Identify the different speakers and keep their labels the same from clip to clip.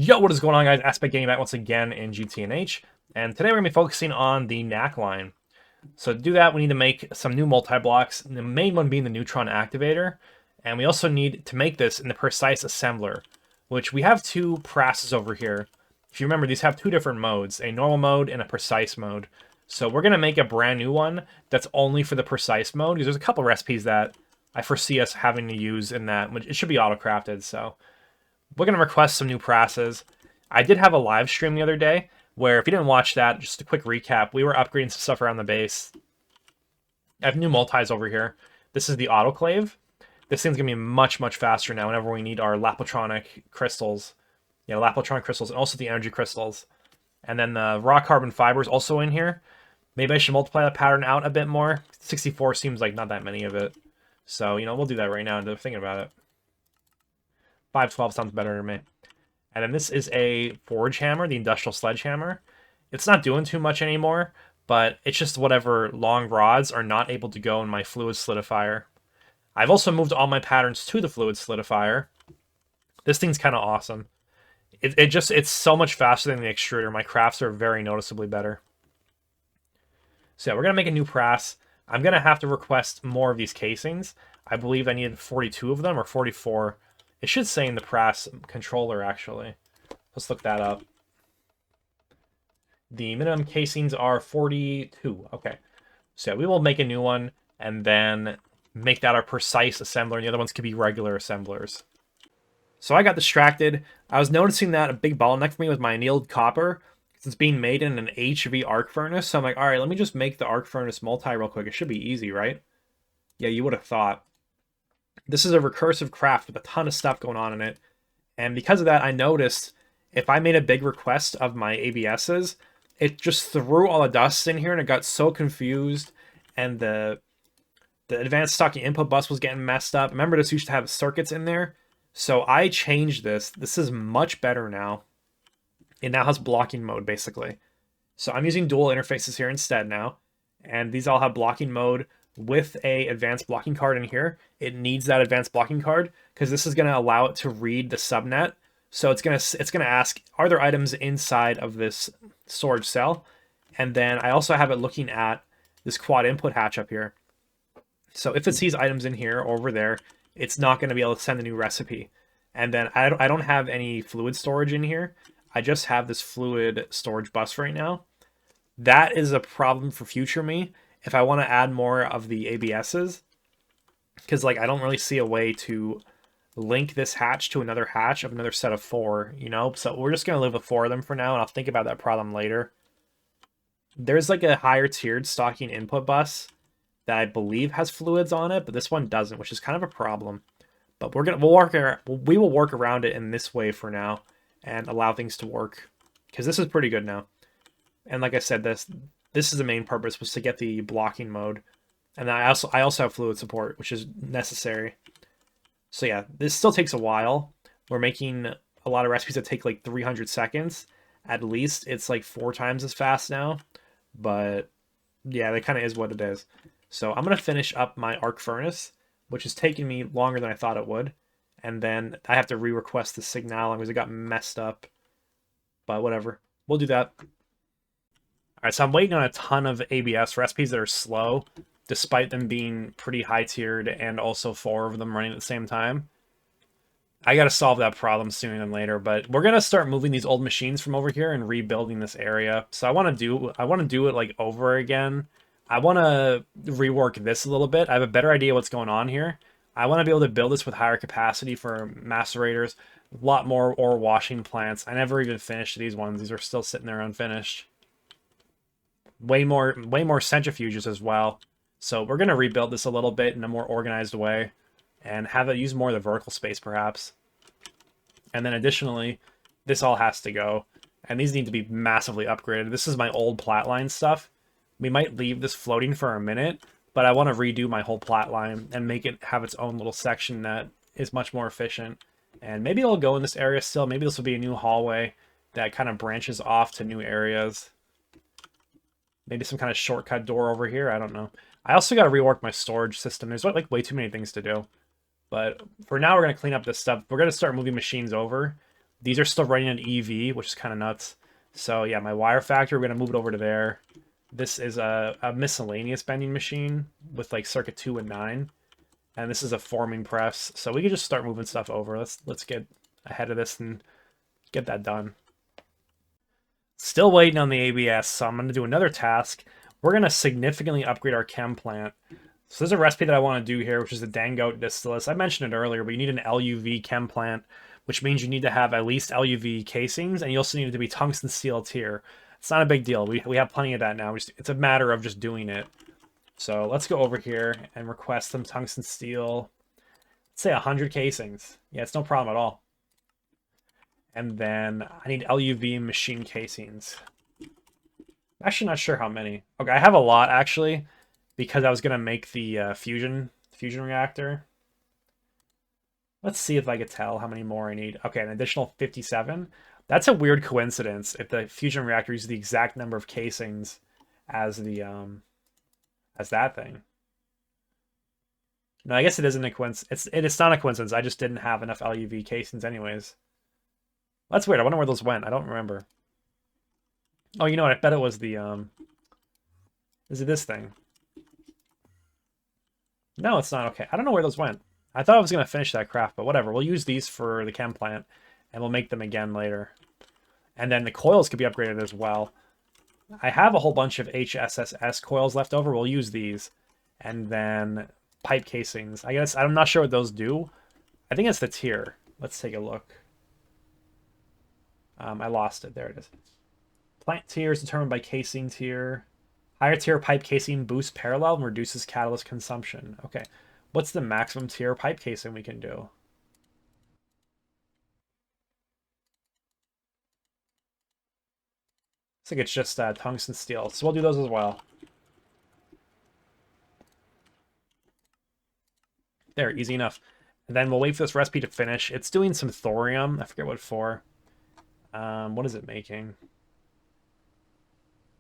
Speaker 1: Yo, what is going on, guys? Aspect getting back once again in GTNH, and today we're going to be focusing on the Naqline. So to do that, we need to make some new multi-blocks, the main one being the Neutron activator, and we also need to make this in the precise assembler, which we have two presses over here. If you remember, these have two different modes, a normal mode and a precise mode. So we're going to make a brand new one that's only for the precise mode, because there's a couple recipes that I foresee us having to use in that, which it should be auto-crafted, so we're going to request some new presses. I did have a live stream the other day where, if you didn't watch that, just a quick recap, we were upgrading some stuff around the base. I have new multis over here. This is the autoclave. This thing's going to be much, much faster now whenever we need our Lapotronic crystals. Yeah, Lapotronic crystals, and also the energy crystals. And then the raw carbon fiber is also in here. Maybe I should multiply that pattern out a bit more. 64 seems like not that many of it. So, we'll do that right now instead of thinking about it. 512 sounds better to me. And then this is a forge hammer, the industrial sledgehammer. It's not doing too much anymore, but it's just whatever long rods are not able to go in my fluid solidifier. I've also moved all my patterns to the fluid solidifier. This thing's kind of awesome. It's so much faster than the extruder. My crafts are very noticeably better. So yeah, we're going to make a new press. I'm going to have to request more of these casings. I believe I needed 42 of them, or 44. It should say in the press controller, actually. Let's look that up. The minimum casings are 42. Okay. So we will make a new one, and then make that our precise assembler, and the other ones could be regular assemblers. So I got distracted. I was noticing that a big bottleneck for me was my annealed copper, because it's being made in an HV arc furnace. So I'm like, all right, let me just make the arc furnace multi real quick. It should be easy, right? Yeah, you would have thought. This is a recursive craft with a ton of stuff going on in it. And because of that, I noticed if I made a big request of my ABSs, it just threw all the dust in here and it got so confused. And the advanced stocking input bus was getting messed up. Remember, this used to have circuits in there. So I changed this. This is much better now. It now has blocking mode, basically. So I'm using dual interfaces here instead now. And these all have blocking mode with a advanced blocking card in here. It needs that advanced blocking card because this is going to allow it to read the subnet. So it's going to ask, are there items inside of this storage cell? And then I also have it looking at this quad input hatch up here. So if it sees items in here or over there, it's not going to be able to send a new recipe. And then I don't have any fluid storage in here. I just have this fluid storage bus right now. That is a problem for future me if I want to add more of the ABSs, because I don't really see a way to link this hatch to another hatch of another set of 4, So we're just going to live with 4 of them for now, and I'll think about that problem later. There's a higher tiered stocking input bus that I believe has fluids on it, but this one doesn't, which is kind of a problem. But we will work around it in this way for now and allow things to work, because this is pretty good now. And like I said, this is the main purpose, was to get the blocking mode. And I also have fluid support, which is necessary. So yeah, this still takes a while. We're making a lot of recipes that take 300 seconds. At least it's 4 times as fast now. But yeah, that kind of is what it is. So I'm going to finish up my arc furnace, which is taking me longer than I thought it would. And then I have to re-request the signal because it got messed up. But whatever. We'll do that. Alright, so I'm waiting on a ton of ABS recipes that are slow, despite them being pretty high-tiered and also 4 of them running at the same time. I gotta solve that problem sooner than later, but we're gonna start moving these old machines from over here and rebuilding this area. So I wanna do it over again. I wanna rework this a little bit. I have a better idea what's going on here. I wanna be able to build this with higher capacity for macerators, a lot more ore washing plants. I never even finished these ones. These are still sitting there unfinished. Way more centrifuges as well. So we're going to rebuild this a little bit in a more organized way and have it use more of the vertical space perhaps. And then additionally, this all has to go. And these need to be massively upgraded. This is my old plat line stuff. We might leave this floating for a minute, but I want to redo my whole plat line and make it have its own little section that is much more efficient. And maybe it'll go in this area still. Maybe this will be a new hallway that kind of branches off to new areas. Maybe some kind of shortcut door over here. I don't know. I also got to rework my storage system. There's way too many things to do. But for now, we're going to clean up this stuff. We're going to start moving machines over. These are still running an EV, which is kind of nuts. So yeah, my wire factory, we're going to move it over to there. This is a miscellaneous bending machine with like circuit 2 and 9. And this is a forming press. So we can just start moving stuff over. Let's get ahead of this and get that done. Still waiting on the ABS, so I'm going to do another task. We're going to significantly upgrade our chem plant. So there's a recipe that I want to do here, which is the Dangote distillate. I mentioned it earlier, but you need an LUV chem plant, which means you need to have at least LUV casings, and you also need it to be tungsten steel tier. It's not a big deal. We have plenty of that now. It's a matter of just doing it. So let's go over here and request some tungsten steel. Let's say 100 casings. Yeah, it's no problem at all. And then I need LUV machine casings. I'm actually not sure how many. Okay, I have a lot, actually, because I was going to make the fusion reactor. Let's see if I could tell how many more I need. Okay, an additional 57. That's a weird coincidence if the fusion reactor uses the exact number of casings as the as that thing. No, I guess it isn't a coincidence. It's not a coincidence. I just didn't have enough LUV casings anyways. That's weird. I wonder where those went. I don't remember. Oh, you know what? I bet it was the is it this thing? No, it's not. Okay. I don't know where those went. I thought I was going to finish that craft, but whatever. We'll use these for the chem plant, and we'll make them again later. And then the coils could be upgraded as well. I have a whole bunch of HSSS coils left over. We'll use these. And then pipe casings. I guess I'm not sure what those do. I think it's the tier. Let's take a look. I lost it. There it is. Plant tier is determined by casing tier. Higher tier pipe casing boosts parallel and reduces catalyst consumption. Okay. What's the maximum tier pipe casing we can do? Looks like it's just tungsten steel. So we'll do those as well. There, easy enough. And then we'll wait for this recipe to finish. It's doing some thorium. I forget what for. What is it making?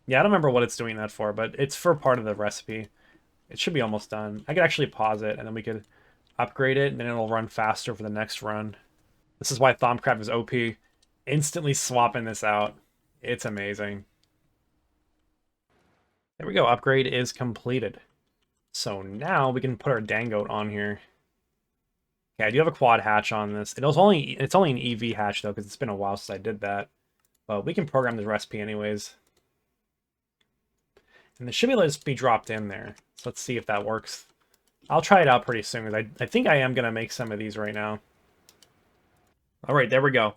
Speaker 1: Yeah, I don't remember what it's doing that for, but it's for part of the recipe. It should be almost done. I could actually pause it, and then we could upgrade it, and then it'll run faster for the next run. This is why Thaumcraft is OP. Instantly swapping this out. It's amazing. There we go. Upgrade is completed. So now we can put our Dangote on here. Okay, I do have a quad hatch on this. It's only an EV hatch, though, because it's been a while since I did that. But we can program the recipe anyways. And the should be dropped in there. So let's see if that works. I'll try it out pretty soon. I think I am going to make some of these right now. All right, there we go.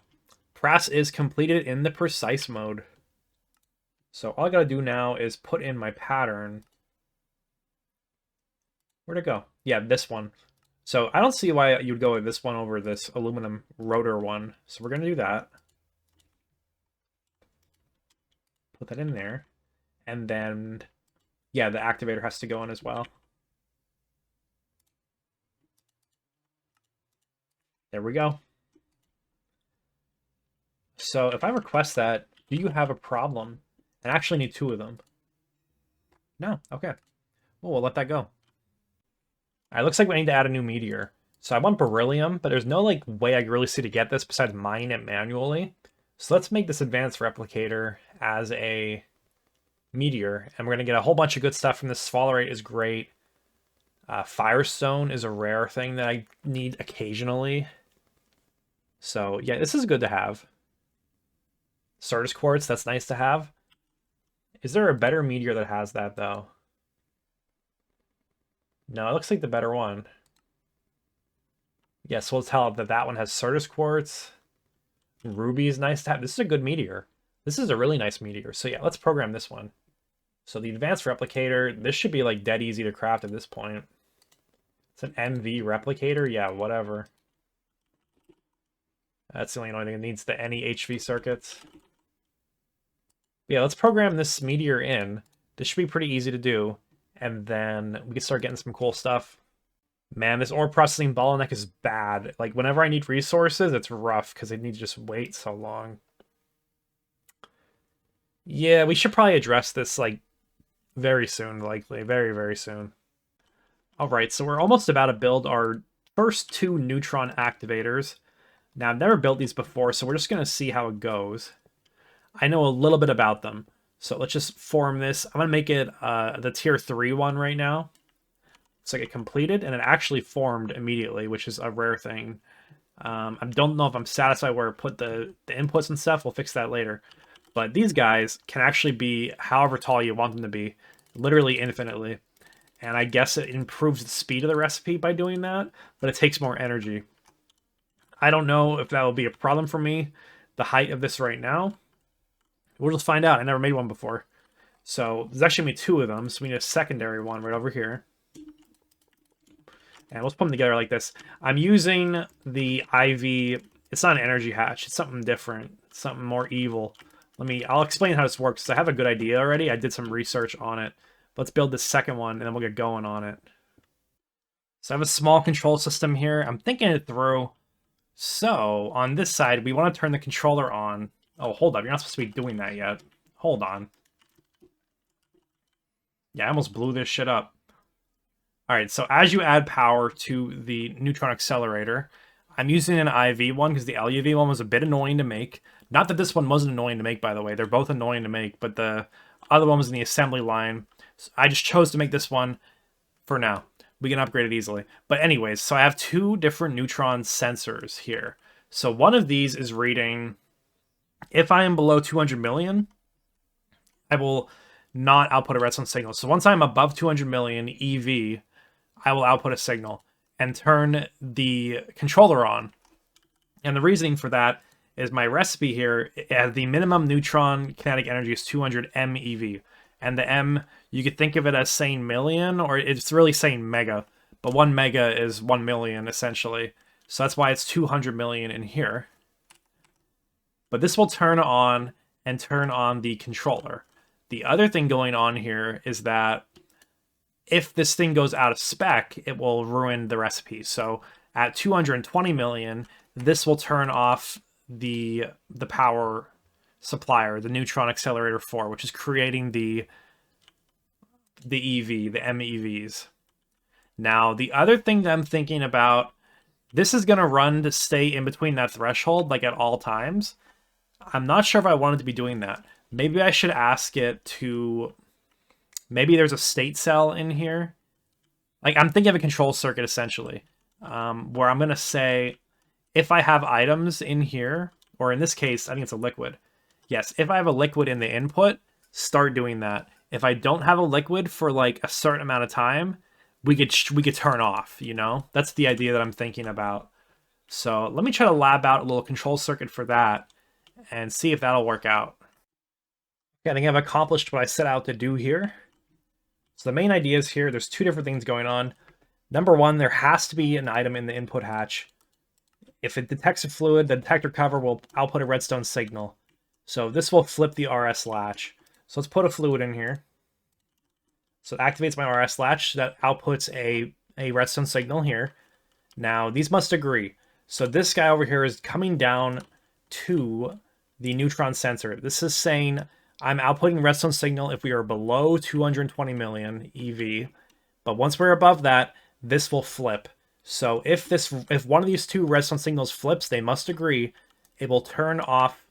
Speaker 1: Press is completed in the precise mode. So all I got to do now is put in my pattern. Where'd it go? Yeah, this one. So I don't see why you'd go with this one over this aluminum rotor one. So we're going to do that. Put that in there. And then, yeah, the activator has to go in as well. There we go. So if I request that, do you have a problem? I actually need 2 of them. No, okay. Well, we'll let that go. All right, looks like we need to add a new meteor. So I want beryllium, but there's no like way I can really see to get this besides mining it manually. So let's make this advanced replicator as a meteor, and we're gonna get a whole bunch of good stuff from this. Sphalerite is great. Firestone is a rare thing that I need occasionally. So yeah, this is good to have. Certus quartz, that's nice to have. Is there a better meteor that has that though? No, it looks like the better one. Yes, we'll tell that that one has Certus quartz. Ruby is nice to have. This is a good meteor. This is a really nice meteor. So yeah, let's program this one. So the advanced replicator, this should be like dead easy to craft at this point. It's an MV replicator? Yeah, whatever. That's the only thing that needs the any HV circuits. Yeah, let's program this meteor in. This should be pretty easy to do. And then we can start getting some cool stuff. Man, this ore processing bottleneck is bad. Like, whenever I need resources, it's rough because I need to just wait so long. Yeah, we should probably address this, like, very soon, likely. Very, very soon. Alright, so we're almost about to build our first 2 neutron activators. Now, I've never built these before, so we're just going to see how it goes. I know a little bit about them. So let's just form this. I'm going to make it the tier 3 one right now. Looks like it completed, and it actually formed immediately, which is a rare thing. I don't know if I'm satisfied where I put the inputs and stuff. We'll fix that later. But these guys can actually be however tall you want them to be, literally infinitely. And I guess it improves the speed of the recipe by doing that, but it takes more energy. I don't know if that will be a problem for me, the height of this right now. We'll just find out. I never made one before. So there's actually going to be 2 of them, so we need a secondary one right over here. And let's put them together like this. I'm using the IV. It's not an energy hatch. It's something different. Something more evil. I'll explain how this works, because I have a good idea already. I did some research on it. Let's build this second one, and then we'll get going on it. So I have a small control system here. I'm thinking it through. So on this side, we want to turn the controller on. Oh, hold up. You're not supposed to be doing that yet. Hold on. Yeah, I almost blew this shit up. All right, so as you add power to the Neutron accelerator, I'm using an IV one because the LUV one was a bit annoying to make. Not that this one wasn't annoying to make, by the way. They're both annoying to make, but the other one was in the assembly line. So I just chose to make this one for now. We can upgrade it easily. But anyways, so I have 2 different neutron sensors here. So one of these is reading, if I am below 200 million, I will not output a redstone signal. So once I'm above 200 million EV, I will output a signal and turn the controller on. And the reasoning for that is my recipe here, the minimum neutron kinetic energy is 200 MeV. And the M, you could think of it as saying million, or it's really saying mega. But 1 mega is 1 million, essentially. So that's why it's 200 million in here. But this will turn on and turn on the controller. The other thing going on here is that if this thing goes out of spec, it will ruin the recipe. So at 220 million, this will turn off the power supplier, the Neutron Accelerator 4, which is creating the EV, the MEVs. Now, the other thing that I'm thinking about, this is going to run to stay in between that threshold, like at all times. I'm not sure if I wanted to be doing that. Maybe I should ask it to... Maybe there's a state cell in here. Like, I'm thinking of a control circuit, essentially, where I'm going to say, if I have items in here, or in this case, I think it's a liquid. Yes, if I have a liquid in the input, start doing that. If I don't have a liquid for, like, a certain amount of time, we could turn off, you know? That's the idea that I'm thinking about. So let me try to lab out a little control circuit for that and see if that'll work out. Okay, I think I've accomplished what I set out to do here. So the main idea is here, there's 2 different things going on. Number 1, there has to be an item in the input hatch. If it detects a fluid, the detector cover will output a redstone signal. So this will flip the RS latch. So let's put a fluid in here. So it activates my RS latch that outputs a redstone signal here. Now, these must agree. So this guy over here is coming down to the neutron sensor. This is saying I'm outputting redstone signal if we are below 220 million EV. But once we're above that, this will flip. So if one of these 2 redstone signals flips, they must agree. It will turn off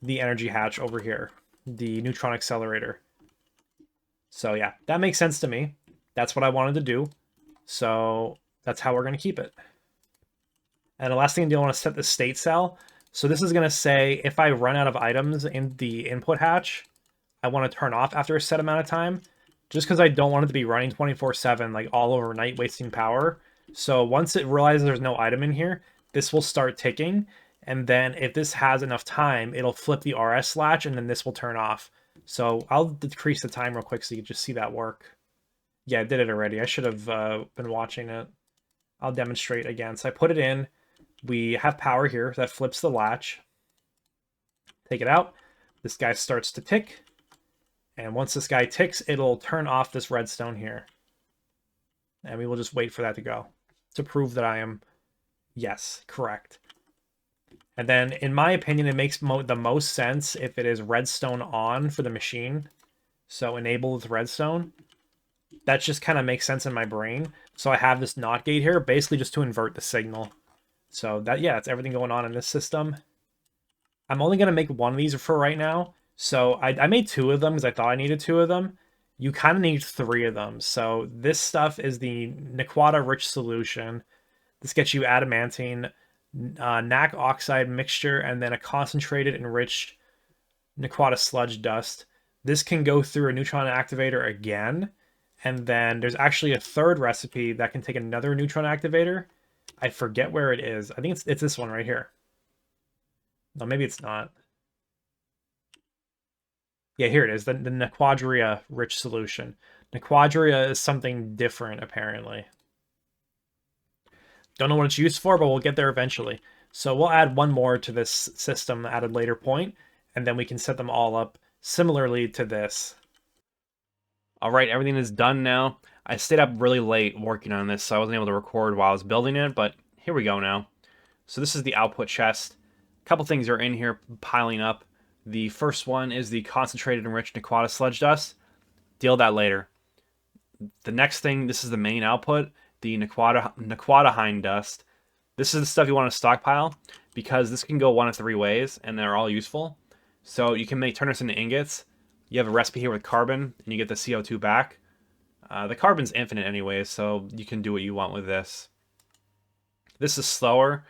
Speaker 1: the energy hatch over here, the neutron accelerator. So yeah, that makes sense to me. That's what I wanted to do. So that's how we're going to keep it. And the last thing I do, I want to set the state cell. So this is going to say if I run out of items in the input hatch, I want to turn off after a set amount of time, just because I don't want it to be running 24/7, like all overnight, wasting power. So once it realizes there's no item in here, this will start ticking. And then if this has enough time, it'll flip the RS latch, and then this will turn off. So I'll decrease the time real quick so you can just see that work. Yeah, I did it already. I should have been watching it. I'll demonstrate again. So I put it in. We have power here that flips the latch. Take it out. This guy starts to tick. And once this guy ticks, it'll turn off this redstone here. And we will just wait for that to go to prove that I am, yes, correct. And then, in my opinion, it makes the most sense if it is redstone on for the machine. So enable with redstone. That just kind of makes sense in my brain. So I have this NOT gate here, basically just to invert the signal. So that, yeah, that's everything going on in this system. I'm only going to make one of these for right now. So I made two of them because I thought I needed two of them. You kind of need three of them. So this stuff is the Naquadah rich solution. This gets you adamantine, Nac oxide mixture, and then a concentrated enriched Naquadah sludge dust. This can go through a neutron activator again. And then there's actually a third recipe that can take another neutron activator. I forget where it is. I think it's this one right here. No, maybe it's not. Yeah, here it is. The Naquadah rich solution. Naquadah is something different, apparently. Don't know what it's used for, but we'll get there eventually. So we'll add one more to this system at a later point, and then we can set them all up similarly to this. All right, everything is done now. I stayed up really late working on this, so I wasn't able to record while I was building it, but here we go now. So this is the output chest. A couple things are in here piling up. The first one is the concentrated enriched Naquadah sludge dust. Deal with that later. The next thing, this is the main output, the Naquadah dust. This is the stuff you want to stockpile because this can go one of three ways, and they're all useful. So you can turn this into ingots. You have a recipe here with carbon, and you get the CO2 back. The carbon's infinite anyway, so you can do what you want with this. This is slower,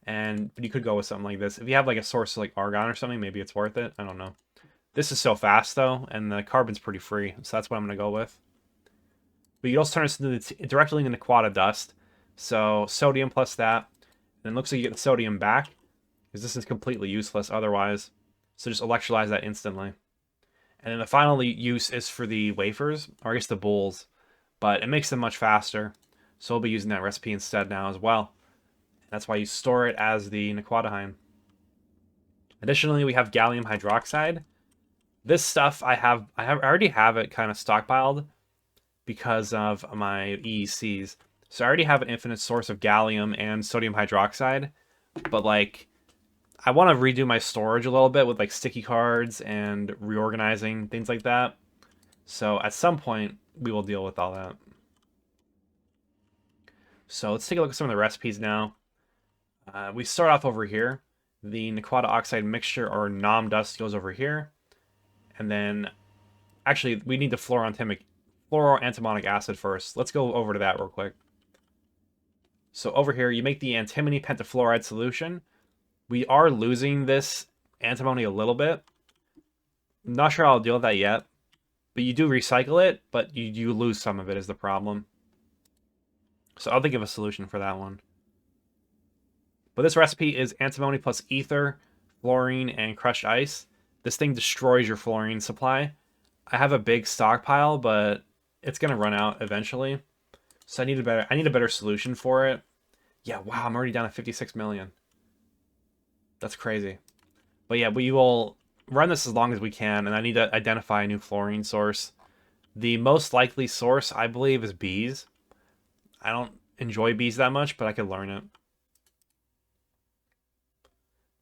Speaker 1: but you could go with something like this. If you have like a source like argon or something, maybe it's worth it. I don't know. This is so fast though, and the carbon's pretty free, so that's what I'm gonna go with. But you also turn this into directly into Naquadah dust. So sodium plus that, and it looks like you get the sodium back, because this is completely useless otherwise. So just electrolyze that instantly. And then the final use is for the wafers, or I guess the bowls, but it makes them much faster. So we'll be using that recipe instead now as well. That's why you store it as the Naquadah. Additionally, we have gallium hydroxide. This stuff I already have it kind of stockpiled because of my EECs. So I already have an infinite source of gallium and sodium hydroxide, but like I want to redo my storage a little bit with like sticky cards and reorganizing, things like that. So at some point, we will deal with all that. So let's take a look at some of the recipes now. We start off over here. The Naquadah oxide mixture or NOM dust goes over here. And then, actually, we need the fluoroantimonic acid first. Let's go over to that real quick. So over here, you make the antimony pentafluoride solution. We are losing this antimony a little bit. I'm not sure how I'll deal with that yet. But you do recycle it, but you lose some of it is the problem. So I'll think of a solution for that one. But this recipe is antimony plus ether, fluorine, and crushed ice. This thing destroys your fluorine supply. I have a big stockpile, but it's gonna run out eventually. So I need a better solution for it. Yeah, wow, I'm already down to 56 million. That's crazy. But yeah, we will run this as long as we can, and I need to identify a new fluorine source. The most likely source, I believe, is bees. I don't enjoy bees that much, but I could learn it.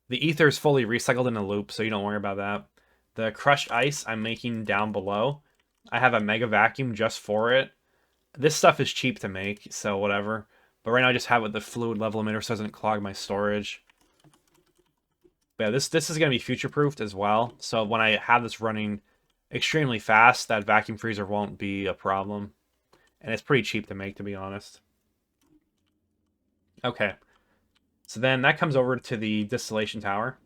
Speaker 1: The ether is fully recycled in a loop, so you don't worry about that. The crushed ice I'm making down below. I have a mega vacuum just for it. This stuff is cheap to make, so whatever. But right now I just have it with the fluid level emitter so it doesn't clog my storage. But yeah, this is going to be future-proofed as well. So when I have this running extremely fast, that vacuum freezer won't be a problem. And it's pretty cheap to make, to be honest. Okay. So then that comes over to the distillation tower.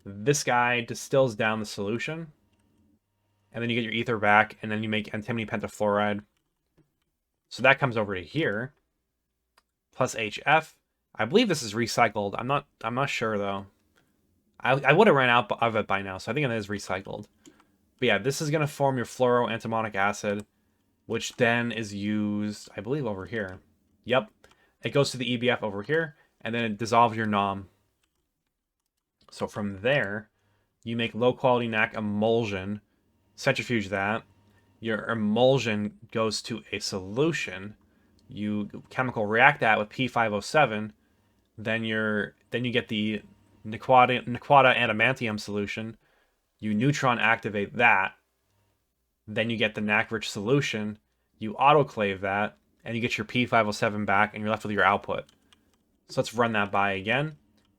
Speaker 1: This guy distills down the solution. And then you get your ether back, and then you make antimony pentafluoride. So that comes over to here. Plus HF. I believe this is recycled. I'm not sure though. I would have ran out of it by now, so I think it is recycled. But yeah, this is gonna form your fluoroantimonic acid, which then is used, I believe, over here. Yep. It goes to the EBF over here, and then it dissolves your NOM. So from there, you make low-quality NAC emulsion, centrifuge that. Your emulsion goes to a solution. You chemical react that with P507. Then you get the Naquadah adamantium solution. You neutron activate that. Then you get the NAC-rich solution. You autoclave that, and you get your P507 back, and you're left with your output. So let's run that by again.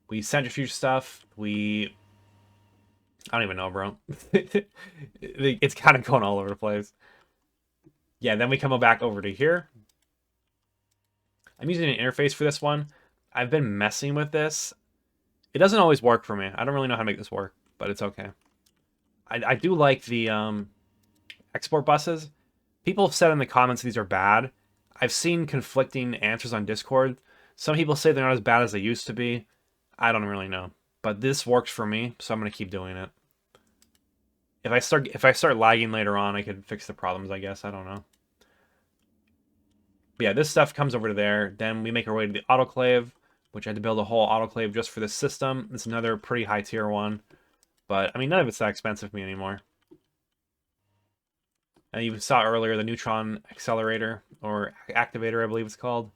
Speaker 1: We centrifuge stuff. I don't even know, bro. It's kind of going all over the place. Yeah, then we come back over to here. I'm using an interface for this one. I've been messing with this. It doesn't always work for me. I don't really know how to make this work, but it's okay. I do like the export buses. People have said in the comments these are bad. I've seen conflicting answers on Discord. Some people say they're not as bad as they used to be. I don't really know. But this works for me, so I'm going to keep doing it. If I start lagging later on, I could fix the problems, I guess. I don't know. But yeah, this stuff comes over to there. Then we make our way to the autoclave, which I had to build a whole autoclave just for this system. It's another pretty high tier one. But, I mean, none of it's that expensive for me anymore. And you saw earlier the Neutron accelerator, or activator, I believe it's called.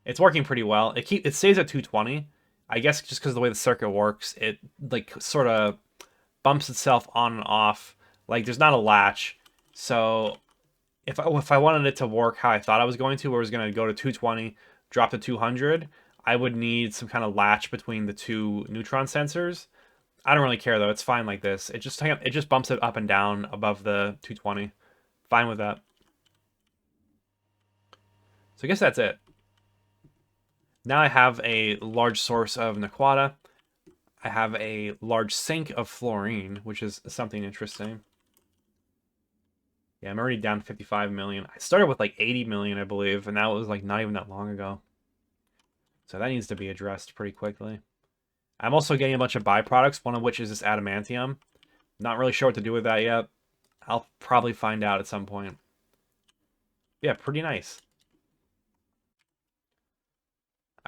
Speaker 1: It's working pretty well. It stays at 220. I guess just because of the way the circuit works, it like sort of bumps itself on and off. Like there's not a latch. So if I wanted it to work how I thought I was going to, where it was going to go to 220, drop to 200, I would need some kind of latch between the two neutron sensors. I don't really care though. It's fine like this. It just bumps it up and down above the 220. Fine with that. So I guess that's it. Now I have a large source of Naquadah. I have a large sink of fluorine, which is something interesting. Yeah, I'm already down to 55 million. I started with like 80 million, I believe, and that was like not even that long ago. So that needs to be addressed pretty quickly. I'm also getting a bunch of byproducts, one of which is this adamantium. Not really sure what to do with that yet. I'll probably find out at some point. Yeah, pretty nice.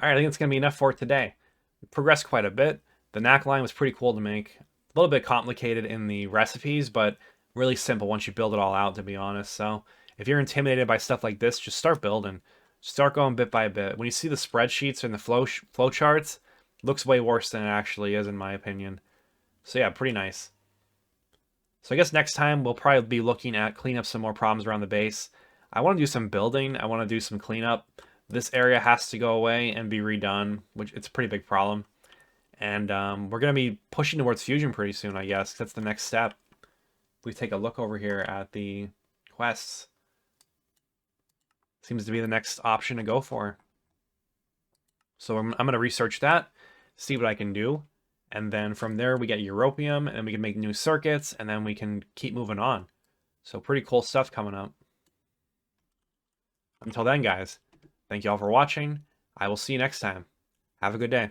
Speaker 1: Alright, I think it's going to be enough for today. We progressed quite a bit. The Naqline was pretty cool to make. A little bit complicated in the recipes, but really simple once you build it all out, to be honest. So if you're intimidated by stuff like this, just start building. Start going bit by bit. When you see the spreadsheets and the flow charts, it looks way worse than it actually is, in my opinion. So yeah, pretty nice. So I guess next time we'll probably be looking at clean up some more problems around the base. I want to do some building. I want to do some cleanup. This area has to go away and be redone, which it's a pretty big problem. And we're going to be pushing towards fusion pretty soon, I guess. That's the next step. We take a look over here at the quests. Seems to be the next option to go for. So I'm going to research that, see what I can do. And then from there we get europium, and we can make new circuits, and then we can keep moving on. So pretty cool stuff coming up. Until then, guys, thank you all for watching. I will see you next time. Have a good day.